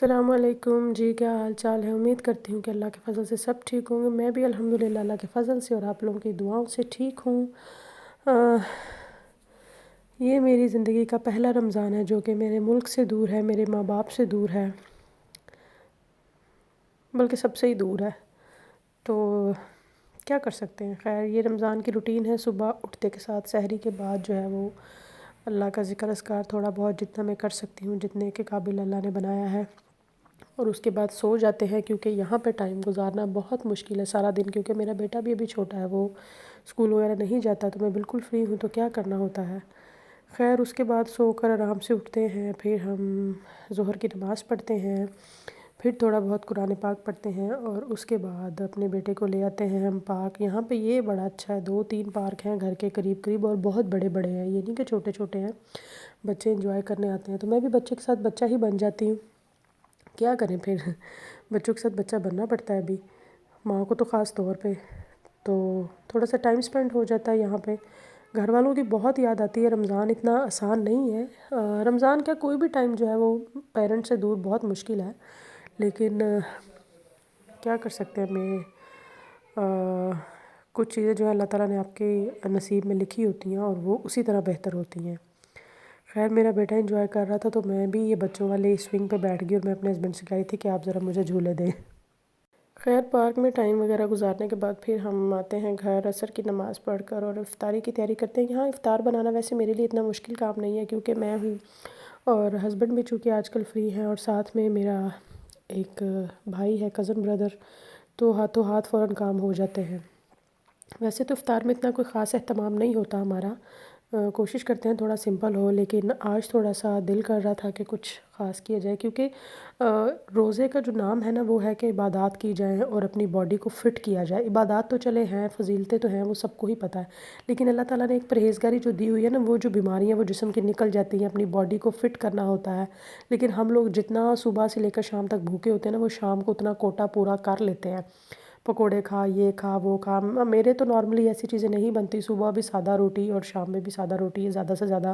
السلام علیکم جی، کیا حال چال ہے؟ امید کرتی ہوں کہ اللہ کے فضل سے سب ٹھیک ہوں گے۔ میں بھی الحمدللہ اللہ کے فضل سے اور آپ لوگوں کی دعاؤں سے ٹھیک ہوں۔ یہ میری زندگی کا پہلا رمضان ہے جو کہ میرے ملک سے دور ہے، میرے ماں باپ سے دور ہے، بلکہ سب سے ہی دور ہے۔ تو کیا کر سکتے ہیں؟ خیر، یہ رمضان کی روٹین ہے۔ صبح اٹھتے کے ساتھ سحری کے بعد جو ہے وہ اللہ کا ذکر اذکار تھوڑا بہت جتنا میں کر سکتی ہوں، جتنے کے قابل اللہ نے بنایا ہے، اور اس کے بعد سو جاتے ہیں کیونکہ یہاں پہ ٹائم گزارنا بہت مشکل ہے سارا دن، کیونکہ میرا بیٹا بھی ابھی چھوٹا ہے، وہ اسکول وغیرہ نہیں جاتا، تو میں بالکل فری ہوں، تو کیا کرنا ہوتا ہے۔ خیر، اس کے بعد سو کر آرام سے اٹھتے ہیں، پھر ہم ظہر کی نماز پڑھتے ہیں، پھر تھوڑا بہت قرآن پاک پڑھتے ہیں، اور اس کے بعد اپنے بیٹے کو لے آتے ہیں ہم پارک۔ یہاں پہ یہ بڑا اچھا ہے، 2-3 پارک ہیں گھر کے قریب قریب، اور بہت بڑے بڑے ہیں، یہ نہیں کہ چھوٹے چھوٹے ہیں۔ بچے انجوائے کرنے آتے ہیں، تو میں بھی بچے کے ساتھ بچہ ہی بن جاتی ہوں۔ کیا کریں پھر، بچوں کے ساتھ بچہ بننا پڑتا ہے ابھی، ماں کو تو خاص طور پہ۔ تو تھوڑا سا ٹائم سپینڈ ہو جاتا ہے یہاں پہ۔ گھر والوں کی بہت یاد آتی ہے، رمضان اتنا آسان نہیں ہے۔ رمضان کیا، کوئی بھی ٹائم جو ہے وہ پیرنٹ سے دور بہت مشکل ہے، لیکن کیا کر سکتے ہیں۔ کچھ چیزیں جو ہے اللہ تعالیٰ نے آپ کے نصیب میں لکھی ہوتی ہیں، اور وہ اسی طرح بہتر ہوتی ہیں۔ خیر، میرا بیٹا انجوائے کر رہا تھا، تو میں بھی یہ بچوں والے سوئنگ پہ بیٹھ گئی، اور میں اپنے ہسبینڈ سے کہی تھی کہ آپ ذرا مجھے جھولے دیں۔ خیر، پارک میں ٹائم وغیرہ گزارنے کے بعد پھر ہم آتے ہیں گھر، عصر کی نماز پڑھ کر، اور افطاری کی تیاری کرتے ہیں۔ یہاں افطار بنانا ویسے میرے لیے اتنا مشکل کام نہیں ہے، کیونکہ میں ہوں اور ہسبینڈ بھی چونکہ آج کل فری ہیں، اور ساتھ میں میرا ایک بھائی ہے، کزن بردر، تو ہاتھوں ہاتھ فوراً کام ہو جاتے ہیں۔ ویسے تو افطار میں اتنا کوئی خاص اہتمام نہیں ہوتا ہمارا، کوشش کرتے ہیں تھوڑا سمپل ہو، لیکن آج تھوڑا سا دل کر رہا تھا کہ کچھ خاص کیا جائے، کیونکہ روزے کا جو نام ہے نا، وہ ہے کہ عبادات کی جائیں اور اپنی باڈی کو فٹ کیا جائے۔ عبادات تو چلے ہیں، فضیلتیں تو ہیں، وہ سب کو ہی پتہ ہے، لیکن اللہ تعالیٰ نے ایک پرہیزگاری جو دی ہوئی ہے نا، وہ جو بیماریاں وہ جسم کی نکل جاتی ہیں، اپنی باڈی کو فٹ کرنا ہوتا ہے، لیکن ہم لوگ جتنا صبح سے لے کر شام تک بھوکے ہوتے ہیں نا، وہ شام کو اتنا کوٹا پورا کر لیتے ہیں۔ پکوڑے کھا، یہ کھا، وہ کھا۔ میرے تو نارملی ایسی چیزیں نہیں بنتی، صبح بھی سادہ روٹی اور شام میں بھی سادہ روٹی، زیادہ سے زیادہ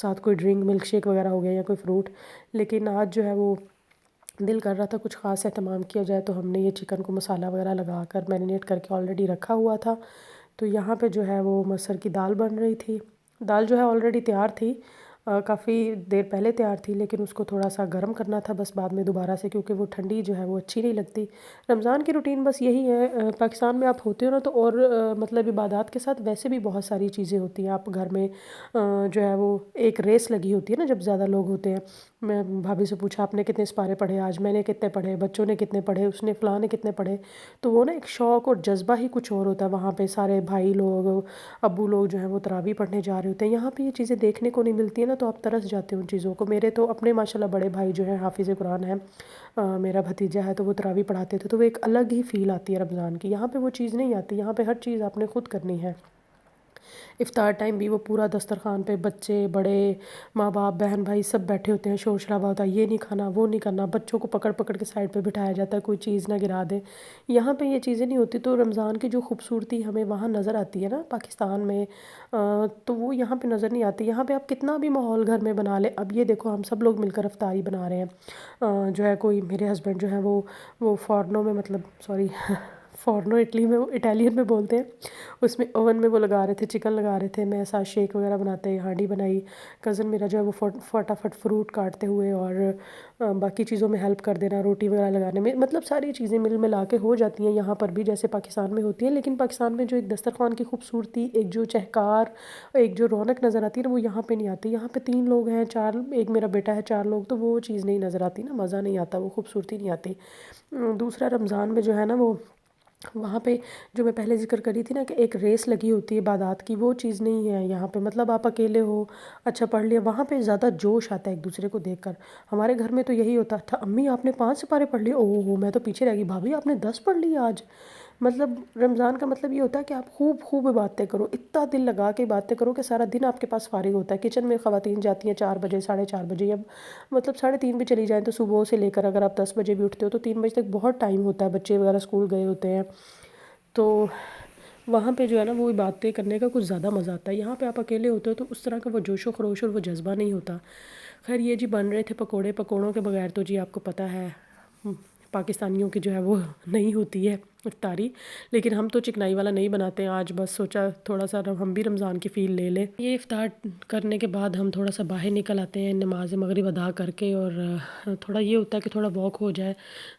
ساتھ کوئی ڈرنک، ملک شیک وغیرہ ہو گیا یا کوئی فروٹ۔ لیکن آج جو ہے وہ دل کر رہا تھا کچھ خاص اہتمام کیا جائے، تو ہم نے یہ چکن کو مسالہ وغیرہ لگا کر میرینیٹ کر کے آلریڈی رکھا ہوا تھا۔ تو یہاں پہ جو ہے وہ مسر کی دال بن رہی تھی۔ دال جو ہے آلریڈی تیار تھی، کافی دیر پہلے تیار تھی، لیکن اس کو تھوڑا سا گرم کرنا تھا بس بعد میں دوبارہ سے، کیونکہ وہ ٹھنڈی جو ہے وہ اچھی نہیں لگتی۔ رمضان کی روٹین بس یہی ہے۔ پاکستان میں آپ ہوتے ہو نا، تو اور مطلب عبادات کے ساتھ ویسے بھی بہت ساری چیزیں ہوتی ہیں۔ آپ گھر میں جو ہے وہ ایک ریس لگی ہوتی ہے نا، جب زیادہ لوگ ہوتے ہیں۔ میں بھابھی سے پوچھا آپ نے کتنے سپارے پڑھے آج، میں نے کتنے پڑھے، بچوں نے کتنے پڑھے، اس نے فلاں نے کتنے پڑھے، تو وہ نا ایک شوق اور جذبہ ہی کچھ اور ہوتا ہے۔ وہاں پہ سارے بھائی لوگ، ابو لوگ جو ہیں وہ تراویح پڑھنے جا رہے ہوتے ہیں۔ یہاں پہ یہ چیزیں دیکھنے کو نہیں ملتی ہیں نا، تو آپ ترس جاتے ہیں ان چیزوں کو۔ میرے تو اپنے ماشاءاللہ بڑے بھائی جو ہیں حافظ قرآن ہیں، میرا بھتیجا ہے، تو وہ تراویح پڑھاتے تھے، تو وہ ایک الگ ہی فیل آتی ہے رمضان کی۔ یہاں پہ وہ چیز نہیں آتی، یہاں پہ ہر چیز آپ نے خود کرنی ہے۔ افطار ٹائم بھی وہ پورا دسترخوان پہ بچے بڑے، ماں باپ، بہن بھائی سب بیٹھے ہوتے ہیں، شور شرابہ ہوتا ہے، یہ نہیں کھانا، وہ نہیں کرنا، بچوں کو پکڑ پکڑ کے سائڈ پہ بٹھایا جاتا ہے کوئی چیز نہ گرا دے۔ یہاں پہ یہ چیزیں نہیں ہوتی، تو رمضان کی جو خوبصورتی ہمیں وہاں نظر آتی ہے نا پاکستان میں، تو وہ یہاں پہ نظر نہیں آتی۔ یہاں پہ آپ کتنا بھی ماحول گھر میں بنا لیں، اب یہ دیکھو ہم سب لوگ مل کر افطاری بنا رہے ہیں، جو ہے کوئی میرے ہسبینڈ جو ہے وہ فورنو میں، مطلب سوری فورنو اٹلی میں، وہ اٹالین میں بولتے ہیں، اس میں اوون میں وہ لگا رہے تھے، چکن لگا رہے تھے، میں ساتھ شیک وغیرہ بناتے، ہانڈی بنائی، کزن میرا جو ہے وہ فٹافٹ فروٹ کاٹتے ہوئے اور باقی چیزوں میں ہیلپ کر دینا، روٹی وغیرہ لگانے میں، مطلب ساری چیزیں مل ملا کے ہو جاتی ہیں یہاں پر بھی جیسے پاکستان میں ہوتی ہیں۔ لیکن پاکستان میں جو ایک دسترخوان کی خوبصورتی، ایک جو چہکار، ایک جو رونق نظر آتی ہے نا، وہ یہاں پہ نہیں آتی۔ یہاں پہ 3 لوگ ہیں، 4، ایک میرا بیٹا ہے، 4 لوگ، تو وہ چیز نہیں نظر آتی نا، مزہ نہیں آتا، وہ خوبصورتی نہیں آتی۔ دوسرا رمضان میں جو ہے نا، وہ وہاں پہ جو میں پہلے ذکر کری تھی نا کہ ایک ریس لگی ہوتی ہے عبادات کی، وہ چیز نہیں ہے یہاں پہ۔ مطلب آپ اکیلے ہو، اچھا پڑھ لیا، وہاں پہ زیادہ جوش آتا ہے ایک دوسرے کو دیکھ کر۔ ہمارے گھر میں تو یہی ہوتا تھا، امی آپ نے 5 سپارے پڑھ لیے، اوہ ہو، میں تو پیچھے رہ گئی، بھابھی آپ نے 10 پڑھ لیے آج۔ مطلب رمضان کا مطلب یہ ہوتا ہے کہ آپ خوب خوب عبادتیں کرو، اتنا دل لگا کے عبادتیں کرو کہ سارا دن آپ کے پاس فارغ ہوتا ہے۔ کچن میں خواتین جاتی ہیں 4 بجے، 4:30 بجے، اب مطلب 3:30 بھی چلی جائیں تو صبح سے لے کر اگر آپ 10 بجے بھی اٹھتے ہو تو 3 بجے تک بہت ٹائم ہوتا ہے، بچے وغیرہ اسکول گئے ہوتے ہیں، تو وہاں پہ جو ہے نا وہ عبادتیں کرنے کا کچھ زیادہ مزہ آتا ہے۔ یہاں پہ آپ اکیلے ہوتے ہو تو اس طرح کا وہ جوش و خروش اور وہ جذبہ نہیں ہوتا۔ خیر یہ جی بن رہے تھے پکوڑے. پکوڑوں کے بغیر تو جی آپ کو پتہ ہے پاکستانیوں کی جو ہے وہ نہیں ہوتی ہے افطاری، لیکن ہم تو چکنائی والا نہیں بناتے ہیں آج. بس سوچا تھوڑا سا ہم بھی رمضان کی فیل لے لیں. یہ افطار کرنے کے بعد ہم تھوڑا سا باہر نکل آتے ہیں نماز مغرب ادا کر کے، اور تھوڑا یہ ہوتا ہے کہ تھوڑا واک ہو جائے،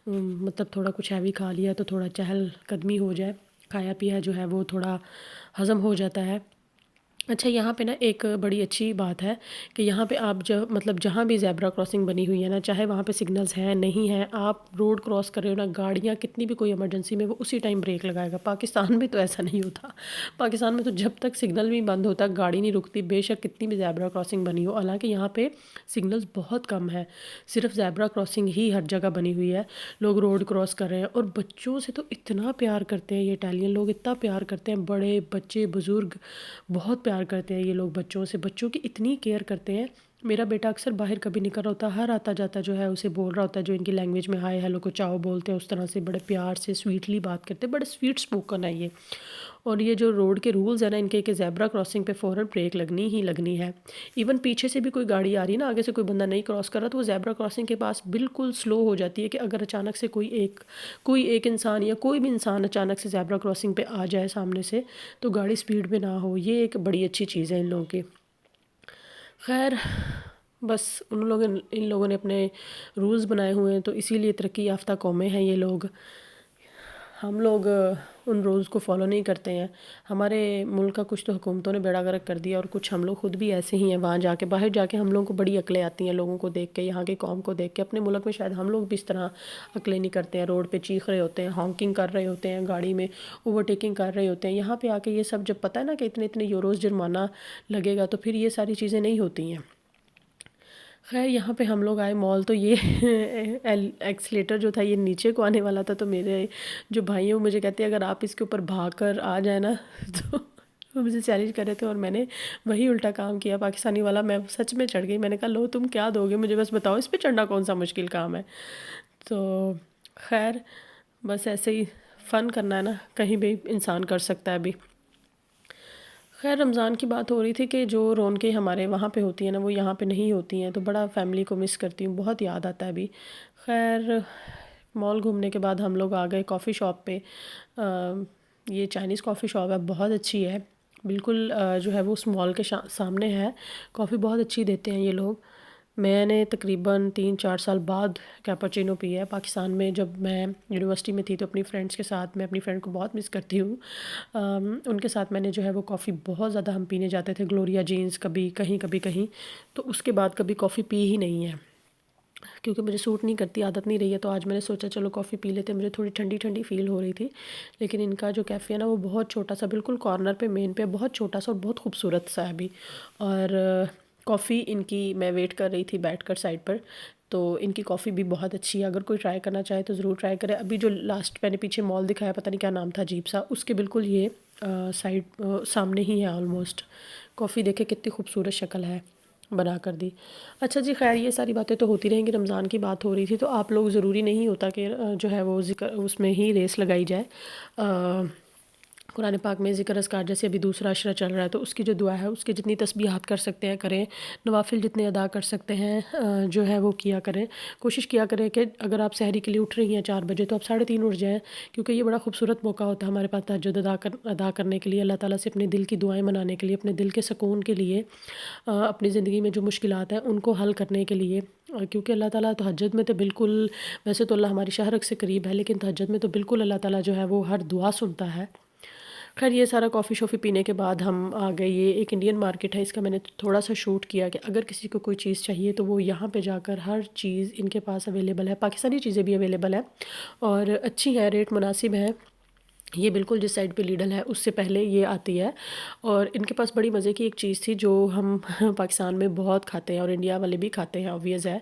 مطلب تھوڑا کچھ ہیوی کھا لیا تو تھوڑا چہل قدمی ہو جائے، کھایا پیا جو ہے وہ تھوڑا ہضم ہو جاتا ہے. اچھا یہاں پہ نا ایک بڑی اچھی بات ہے کہ یہاں پہ آپ مطلب جہاں بھی زیبرا کراسنگ بنی ہوئی ہے نا، چاہے وہاں پہ سگنلز ہیں نہیں ہیں، آپ روڈ کراس کر رہے ہو نا، گاڑیاں کتنی بھی کوئی ایمرجنسی میں وہ اسی ٹائم بریک لگائے گا. پاکستان میں تو ایسا نہیں ہوتا. پاکستان میں تو جب تک سگنل بھی بند ہوتا گاڑی نہیں رکتی، بے شک کتنی بھی زیبرا کراسنگ بنی ہو. حالانکہ یہاں پہ سگنلز بہت کم ہے، صرف زیبرا کراسنگ ہی ہر جگہ بنی ہوئی ہے. لوگ روڈ کراس کر رہے ہیں، اور بچوں سے تو اتنا پیار کرتے ہیں یہ اٹالین لوگ، اتنا پیار کرتے ہیں، بڑے بچے بزرگ بہت پیار کرتے ہیں یہ لوگ بچوں سے، بچوں کی اتنی کیئر کرتے ہیں. میرا بیٹا اکثر باہر کبھی نکل رہا ہوتا ہے، ہر آتا جاتا جو ہے اسے بول رہا ہوتا ہے، جو ان کی لینگویج میں ہائے ہیلو کو چاؤ بولتے ہیں اس طرح سے، بڑے پیار سے سویٹلی بات کرتے ہیں، بڑے سویٹ اسپوکن ہے یہ. اور یہ جو روڈ کے رولز ہیں نا ان کے کہ زیبرا کراسنگ پہ فوراً بریک لگنی ہی لگنی ہے. ایون پیچھے سے بھی کوئی گاڑی آ رہی ہے نا، آگے سے کوئی بندہ نہیں کراس کر رہا تو وہ زیبرا کراسنگ کے پاس بالکل سلو ہو جاتی ہے، کہ اگر اچانک سے کوئی ایک انسان یا کوئی بھی انسان اچانک سے زیبرا کراسنگ پہ آ جائے سامنے سے تو گاڑی سپیڈ میں نہ ہو. یہ ایک بڑی اچھی چیز ہے ان لوگوں کی. خیر بس ان لوگوں نے اپنے رولز بنائے ہوئے ہیں تو اسی لیے ترقی یافتہ قومیں ہیں یہ لوگ. ہم لوگ ان رولز کو فالو نہیں کرتے ہیں. ہمارے ملک کا کچھ تو حکومتوں نے بیڑا غرق کر دیا، اور کچھ ہم لوگ خود بھی ایسے ہی ہیں. وہاں جا کے باہر جا کے ہم لوگوں کو بڑی عقلیں آتی ہیں لوگوں کو دیکھ کے، یہاں کی قوم کو دیکھ کے. اپنے ملک میں شاید ہم لوگ بھی اس طرح عقلیں نہیں کرتے ہیں، روڈ پہ چیخ رہے ہوتے ہیں، ہانکنگ کر رہے ہوتے ہیں، گاڑی میں اوورٹیکنگ کر رہے ہوتے ہیں. یہاں پہ آ کے یہ سب جب پتہ ہے نا کہ اتنے یوروز جرمانہ لگے گا تو پھر یہ ساری چیزیں نہیں ہوتی ہیں. خیر یہاں پہ ہم لوگ آئے مال، تو یہ ایکسلیٹر جو تھا یہ نیچے کو آنے والا تھا، تو میرے جو بھائی ہیں وہ مجھے کہتے ہیں اگر آپ اس کے اوپر بھاگ کر آ جائیں نا تو وہ مجھے چیلنج کر رہے تھے، اور میں نے وہی الٹا کام کیا پاکستانی والا. میں سچ میں چڑھ گئی. میں نے کہا لو تم کیا دو گے مجھے، بس بتاؤ اس پہ چڑھنا کون سا مشکل کام ہے. تو خیر بس ایسے ہی فن کرنا ہے نا، کہیں بھی انسان کر سکتا ہے ابھی. خیر رمضان کی بات ہو رہی تھی کہ جو رونقیں ہمارے وہاں پہ ہوتی ہیں نا وہ یہاں پہ نہیں ہوتی ہیں، تو بڑا فیملی کو مس کرتی ہوں، بہت یاد آتا ہے ابھی. خیر مال گھومنے کے بعد ہم لوگ آ گئے کافی شاپ پہ. یہ چائنیز کافی شاپ ہے، بہت اچھی ہے، بالکل جو ہے وہ اس مال کے سامنے ہے. کافی بہت اچھی دیتے ہیں یہ لوگ. میں نے تقریباً 3-4 سال بعد کیپوچینو پی ہے. پاکستان میں جب میں یونیورسٹی میں تھی تو اپنی فرینڈس کے ساتھ، میں اپنی فرینڈ کو بہت مس کرتی ہوں، ان کے ساتھ میں نے جو ہے وہ کافی بہت زیادہ ہم پینے جاتے تھے. گلوریا جینز کبھی کہیں، تو اس کے بعد کبھی کافی پی ہی نہیں ہے کیونکہ مجھے سوٹ نہیں کرتی، عادت نہیں رہی ہے. تو آج میں نے سوچا چلو کافی پی لیتے. مجھے تھوڑی ٹھنڈی ٹھنڈی فیل ہو رہی تھی، لیکن ان کا جو کیفے ہے نا وہ بہت چھوٹا سا، بالکل کارنر پہ مین پہ، بہت چھوٹا سا اور بہت خوبصورت سا ہے بھی. اور کافی ان کی میں ویٹ کر رہی تھی بیٹھ کر سائڈ پر، تو ان کی کافی بھی بہت اچھی ہے. اگر کوئی ٹرائی کرنا چاہے تو ضرور ٹرائی کرے. ابھی جو لاسٹ میں نے پیچھے مال دکھایا پتہ نہیں کیا نام تھا عجیب سا، اس کے بالکل یہ سائڈ سامنے ہی ہے آلموسٹ. کافی دیکھے کتنی خوبصورت شکل ہے بنا کر دی. اچھا جی خیر یہ ساری باتیں تو ہوتی رہیں گی. رمضان کی بات ہو رہی تھی تو آپ لوگ ضروری نہیں ہوتا کہ جو ہے وہ ذکر اس میں ہی ریس لگائی جائے. قرآن پاک میں ذکر اذکار جیسے ابھی دوسرا عشرہ چل رہا ہے تو اس کی جو دعا ہے اس کی جتنی تسبیحات کر سکتے ہیں کریں، نوافل جتنے ادا کر سکتے ہیں جو ہے وہ کیا کریں. کوشش کیا کریں کہ اگر آپ سحری کے لیے اٹھ رہی ہیں 4 بجے تو آپ 3:30 اٹھ جائیں، کیونکہ یہ بڑا خوبصورت موقع ہوتا ہے ہمارے پاس تہجد ادا کرنے کے لیے، اللہ تعالیٰ سے اپنے دل کی دعائیں منانے کے لیے، اپنے دل کے سکون کے لیے، اپنی زندگی میں جو مشکلات ہیں ان کو حل کرنے کے لیے. کیونکہ اللہ تعالیٰ تہجد میں تو بالکل، ویسے تو اللہ ہماری شہرک سے قریب ہے لیکن تہجد میں تو بالکل اللہ تعالیٰ جو ہے وہ ہر دعا سنتا ہے. خیر یہ سارا کافی شافی پینے کے بعد ہم آ گئے. یہ ایک انڈین مارکیٹ ہے، اس کا میں نے تھوڑا سا شوٹ کیا کہ اگر کسی کو کوئی چیز چاہیے تو وہ یہاں پہ جا کر ہر چیز ان کے پاس اویلیبل ہے. پاکستانی چیزیں بھی اویلیبل ہیں اور اچھی ہیں، ریٹ مناسب ہیں. یہ بالکل جس سائڈ پہ لیڈل ہے اس سے پہلے یہ آتی ہے. اور ان کے پاس بڑی مزے کی ایک چیز تھی جو ہم پاکستان میں بہت کھاتے ہیں اور انڈیا والے بھی کھاتے ہیں، آبویس ہے،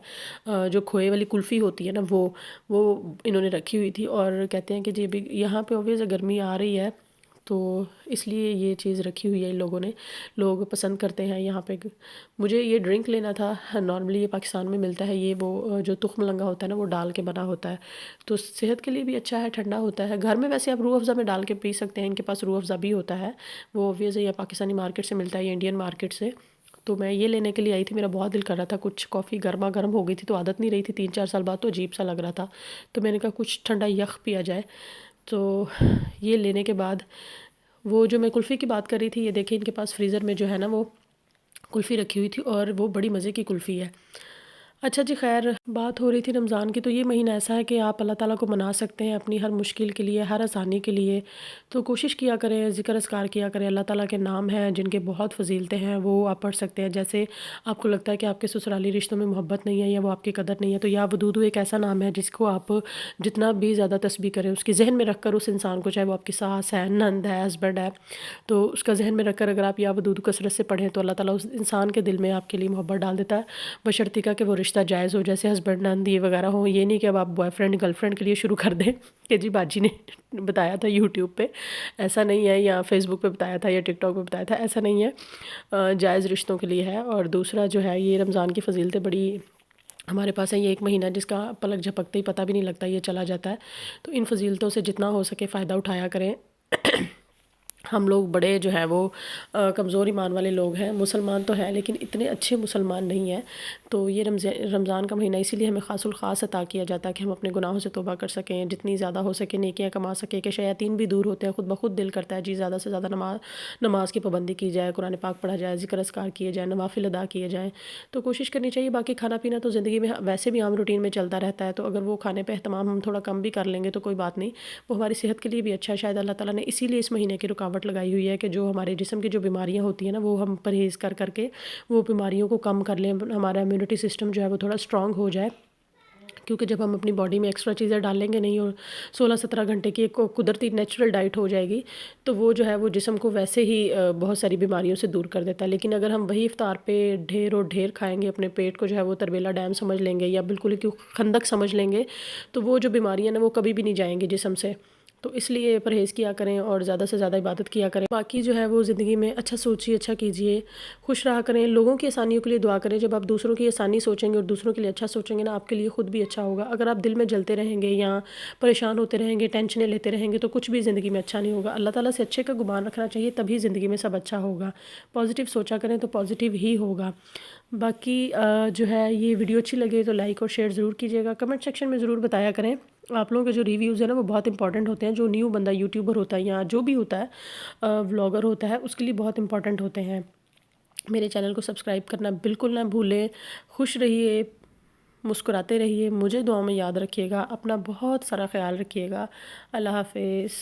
جو کھوئے والی کلفی ہوتی ہے نا وہ انہوں نے رکھی ہوئی تھی. اور کہتے ہیں کہ جی ابھی یہاں پہ آبویس گرمی آ رہی ہے تو اس لیے یہ چیز رکھی ہوئی ہے ان لوگوں نے. لوگ پسند کرتے ہیں یہاں پہ. مجھے یہ ڈرنک لینا تھا، نارملی یہ پاکستان میں ملتا ہے، یہ وہ جو تخم لنگا ہوتا ہے نا وہ ڈال کے بنا ہوتا ہے، تو صحت کے لیے بھی اچھا ہے، ٹھنڈا ہوتا ہے. گھر میں ویسے آپ روح افزا میں ڈال کے پی سکتے ہیں، ان کے پاس روح افزا بھی ہوتا ہے، وہ اوبویس یا پاکستانی مارکیٹ سے ملتا ہے یا انڈین مارکیٹ سے. تو میں یہ لینے کے لیے آئی تھی، میرا بہت دل کر رہا تھا، کچھ کافی گرما گرم ہو گئی تھی تو عادت نہیں رہی تھی 3-4 سال بعد، تو عجیب سا لگ رہا تھا، تو میں نے کہا کچھ ٹھنڈا یخ پیا جائے. تو یہ لینے کے بعد وہ جو میں کلفی کی بات کر رہی تھی، یہ دیکھیں ان کے پاس فریزر میں جو ہے نا وہ کلفی رکھی ہوئی تھی اور وہ بڑی مزے کی کلفی ہے. اچھا جی، خیر بات ہو رہی تھی رمضان کی. تو یہ مہینہ ایسا ہے کہ آپ اللہ تعالیٰ کو منا سکتے ہیں اپنی ہر مشکل کے لیے، ہر آسانی کے لیے. تو کوشش کیا کریں، ذکر اذکار کیا کریں. اللہ تعالیٰ کے نام ہیں جن کے بہت فضیلتیں ہیں، وہ آپ پڑھ سکتے ہیں. جیسے آپ کو لگتا ہے کہ آپ کے سسرالی رشتوں میں محبت نہیں ہے یا وہ آپ کی قدر نہیں ہے، تو یا ودودو ایک ایسا نام ہے جس کو آپ جتنا بھی زیادہ تسبیح کریں، اس کی ذہن میں رکھ کر اس انسان کو، چاہے وہ آپ کی ساس ہے، نند ہے، ہسبینڈ ہے، تو اس کا ذہن میں رکھ کر اگر آپ یا ودودو کثرت سے پڑھیں تو اللہ تعالیٰ اس انسان کے دل میں آپ کے لیے محبت ڈال دیتا ہے، بشرطیکہ کہ وہ رشتہ جائز ہو، جیسے ہسبینڈ نند یہ وغیرہ ہوں. یہ نہیں کہ اب آپ بوائے فرینڈ گرل فرینڈ کے لیے شروع کر دیں کہ جی باجی نے بتایا تھا یوٹیوب پہ، ایسا نہیں ہے، یا فیس بک پہ بتایا تھا یا ٹک ٹاک پہ بتایا تھا، ایسا نہیں ہے. جائز رشتوں کے لیے ہے. اور دوسرا جو ہے، یہ رمضان کی فضیلتیں بڑی ہمارے پاس ہیں. یہ ایک مہینہ جس کا پلک جھپکتے ہی پتہ بھی نہیں لگتا، یہ چلا جاتا ہے. تو ان فضیلتوں سے جتنا ہو سکے فائدہ اٹھایا کریں. ہم لوگ بڑے جو ہیں وہ کمزور ایمان والے لوگ ہیں، مسلمان تو ہیں لیکن اتنے اچھے مسلمان نہیں ہیں. تو یہ رمضان کا مہینہ اسی لیے ہمیں خاص الخاص عطا کیا جاتا ہے کہ ہم اپنے گناہوں سے توبہ کر سکیں، جتنی زیادہ ہو سکے نیکیاں کما سکیں، کہ شیاطین بھی دور ہوتے ہیں. خود بخود دل کرتا ہے جی زیادہ سے زیادہ نماز کی پابندی کی جائے، قرآن پاک پڑھا جائے، ذکر اذکار کیے جائیں، نوافل ادا کیے جائیں. تو کوشش کرنی چاہیے. باقی کھانا پینا تو زندگی میں ویسے بھی عام روٹین میں چلتا رہتا ہے، تو اگر وہ کھانے پہ اہتمام ہم تھوڑا کم بھی کر لیں گے تو کوئی بات نہیں، وہ ہماری صحت کے لیے بھی اچھا ہے. شاید اللہ تعالیٰ نے اسی لیے اس مہینے کی رکاوٹ لگائی ہوئی ہے کہ جو ہمارے جسم کی جو بیماریاں ہوتی ہیں نا، وہ ہم پرہیز کر کے وہ بیماریوں کو کم کر لیں، ہمارا امیونٹی سسٹم جو ہے وہ تھوڑا اسٹرانگ ہو جائے. کیونکہ جب ہم اپنی باڈی میں ایکسٹرا چیزیں ڈال لیں گے نہیں، اور 16-17 گھنٹے کی ایک قدرتی نیچرل ڈائٹ ہو جائے گی، تو وہ جو ہے وہ جسم کو ویسے ہی بہت ساری بیماریوں سے دور کر دیتا ہے. لیکن اگر ہم وہی افطار پہ ڈھیر اور ڈھیر کھائیں گے، اپنے پیٹ کو جو ہے وہ تربیلا ڈیم سمجھ لیں گے یا بالکل ہی خندق سمجھ لیں گے، تو وہ جو بیماریاں ہیں وہ کبھی بھی نہیں جائیں گی جسم سے. تو اس لیے پرہیز کیا کریں اور زیادہ سے زیادہ عبادت کیا کریں. باقی جو ہے وہ زندگی میں اچھا سوچیے، اچھا کیجیے، خوش رہا کریں، لوگوں کی آسانیوں کے لیے دعا کریں. جب آپ دوسروں کی آسانی سوچیں گے اور دوسروں کے لیے اچھا سوچیں گے نا، آپ کے لیے خود بھی اچھا ہوگا. اگر آپ دل میں جلتے رہیں گے یا پریشان ہوتے رہیں گے، ٹینشنیں لیتے رہیں گے، تو کچھ بھی زندگی میں اچھا نہیں ہوگا. اللہ تعالیٰ سے اچھے کا گمان رکھنا چاہیے، تبھی زندگی میں سب اچھا ہوگا. پازیٹیو سوچا کریں تو پازیٹیو ہی ہوگا. باقی جو ہے یہ ویڈیو اچھی لگے تو لائک اور شیئر ضرور کیجیے گا. کمنٹ سیکشن میں ضرور بتایا کریں. آپ لوگوں کے جو ریویوز ہیں نا وہ بہت امپورٹنٹ ہوتے ہیں. جو نیو بندہ یوٹیوبر ہوتا ہے یا جو بھی ہوتا ہے ولاگر ہوتا ہے، اس کے لیے بہت امپورٹنٹ ہوتے ہیں. میرے چینل کو سبسکرائب کرنا بالکل نہ بھولیں. خوش رہیے، مسکراتے رہیے، مجھے دعاؤں میں یاد رکھیے گا. اپنا بہت سارا خیال رکھیے گا. اللہ حافظ.